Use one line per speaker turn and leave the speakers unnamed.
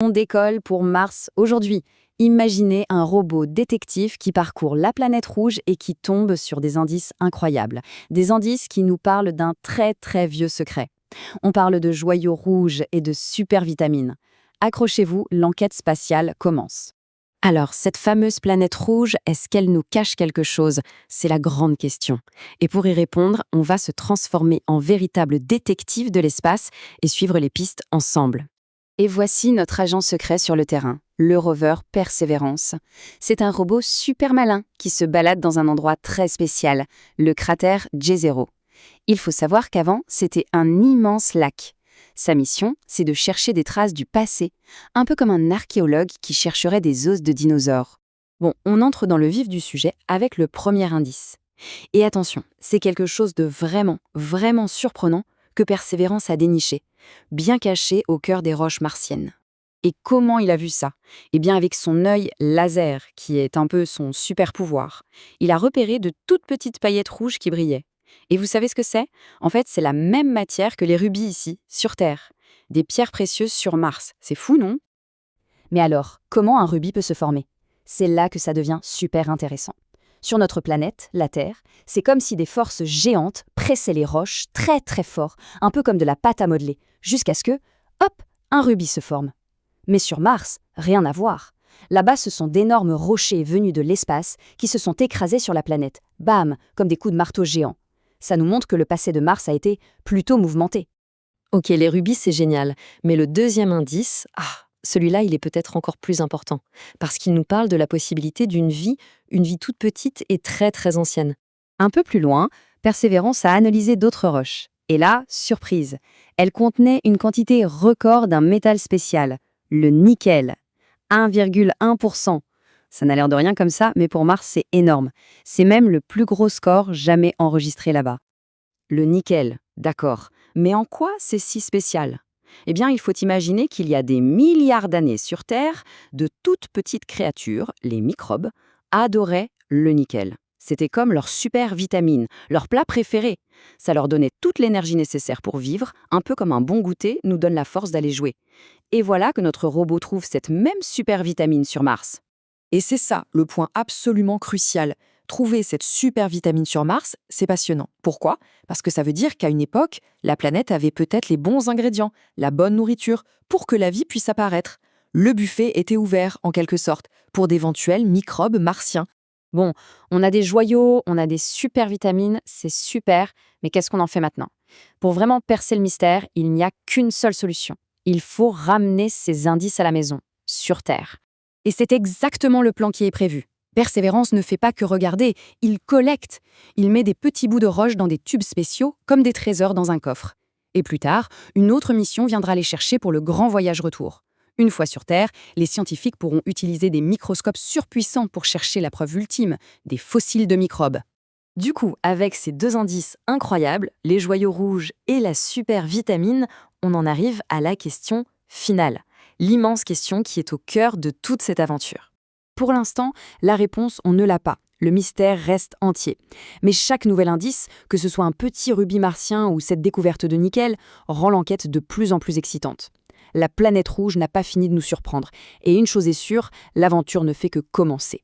On décolle pour Mars aujourd'hui. Imaginez un robot détective qui parcourt la planète rouge et qui tombe sur des indices incroyables. Des indices qui nous parlent d'un très très vieux secret. On parle de joyaux rouges et de supervitamines. Accrochez-vous, l'enquête spatiale commence. Alors, cette fameuse planète rouge, est-ce qu'elle nous cache quelque chose? C'est la grande question. Et pour y répondre, on va se transformer en véritable détective de l'espace et suivre les pistes ensemble. Et voici notre agent secret sur le terrain, le rover Perseverance. C'est un robot super malin qui se balade dans un endroit très spécial, le cratère Jezero. Il faut savoir qu'avant, c'était un immense lac. Sa mission, c'est de chercher des traces du passé, un peu comme un archéologue qui chercherait des os de dinosaures. Bon, on entre dans le vif du sujet avec le premier indice. Et attention, c'est quelque chose de vraiment, vraiment surprenant que Persévérance a déniché, bien caché au cœur des roches martiennes. Et comment il a vu ça? Eh bien avec son œil laser, qui est un peu son super pouvoir. Il a repéré de toutes petites paillettes rouges qui brillaient. Et vous savez ce que c'est? En fait, c'est la même matière que les rubis ici, sur Terre. Des pierres précieuses sur Mars. C'est fou, non? Mais alors, comment un rubis peut se former? C'est là que ça devient super intéressant. Sur notre planète, la Terre, c'est comme si des forces géantes pressaient les roches très très fort, un peu comme de la pâte à modeler, jusqu'à ce que, hop, un rubis se forme. Mais sur Mars, rien à voir. Là-bas, ce sont d'énormes rochers venus de l'espace qui se sont écrasés sur la planète, bam, comme des coups de marteau géants. Ça nous montre que le passé de Mars a été plutôt mouvementé.
Ok, les rubis, c'est génial. Mais le deuxième indice, celui-là, il est peut-être encore plus important. Parce qu'il nous parle de la possibilité d'une vie, une vie toute petite et très très ancienne.
Un peu plus loin, Persévérance a analysé d'autres roches. Et là, surprise, elles contenaient une quantité record d'un métal spécial, le nickel. 1,1%. Ça n'a l'air de rien comme ça, mais pour Mars, c'est énorme. C'est même le plus gros score jamais enregistré là-bas. Le nickel, d'accord. Mais en quoi c'est si spécial? Eh bien, il faut imaginer qu'il y a des milliards d'années sur Terre, de toutes petites créatures, les microbes, adoraient le nickel. C'était comme leur super vitamine, leur plat préféré. Ça leur donnait toute l'énergie nécessaire pour vivre, un peu comme un bon goûter nous donne la force d'aller jouer. Et voilà que notre robot trouve cette même super vitamine sur Mars.
Et c'est ça, le point absolument crucial. Trouver cette super vitamine sur Mars, c'est passionnant. Pourquoi? Parce que ça veut dire qu'à une époque, la planète avait peut-être les bons ingrédients, la bonne nourriture, pour que la vie puisse apparaître. Le buffet était ouvert, en quelque sorte, pour d'éventuels microbes martiens.
Bon, on a des joyaux, on a des super vitamines, c'est super, mais qu'est-ce qu'on en fait maintenant? Pour vraiment percer le mystère, il n'y a qu'une seule solution. Il faut ramener ces indices à la maison, sur Terre. Et c'est exactement le plan qui est prévu. Persévérance ne fait pas que regarder, il collecte. Il met des petits bouts de roche dans des tubes spéciaux, comme des trésors dans un coffre. Et plus tard, une autre mission viendra les chercher pour le grand voyage retour. Une fois sur Terre, les scientifiques pourront utiliser des microscopes surpuissants pour chercher la preuve ultime, des fossiles de microbes. Du coup, avec ces deux indices incroyables, les joyaux rouges et la super vitamine, on en arrive à la question finale. L'immense question qui est au cœur de toute cette aventure. Pour l'instant, la réponse, on ne l'a pas. Le mystère reste entier. Mais chaque nouvel indice, que ce soit un petit rubis martien ou cette découverte de nickel, rend l'enquête de plus en plus excitante. La planète rouge n'a pas fini de nous surprendre. Et une chose est sûre, l'aventure ne fait que commencer.